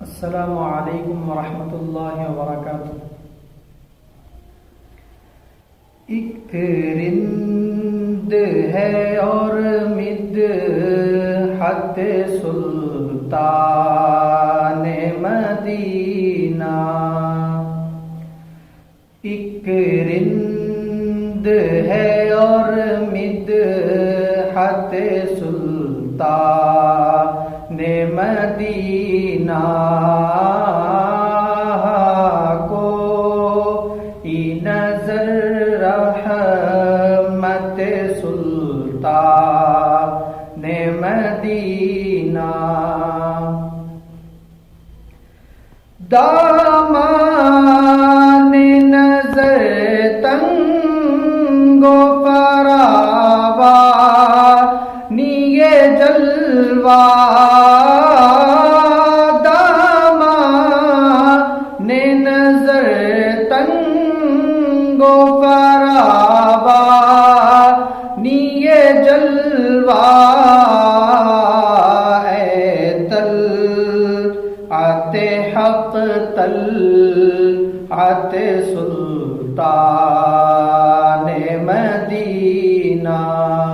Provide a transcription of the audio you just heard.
السلام علیکم ورحمۃ اللہ وبرکاتہ۔ ایک رند ہے اور مدحت سلطان مدینہ، ایک رند ہے اور مدحت سلطان مدینہ، کوئی نظر رحمت سلطان مدینہ، دامان نظر تنگ و فراوا نیے جلوہ، دامان نظر تنگ و فراوا نیے جلوہ، اے طلعت حق طلعت سلطان مدینہ۔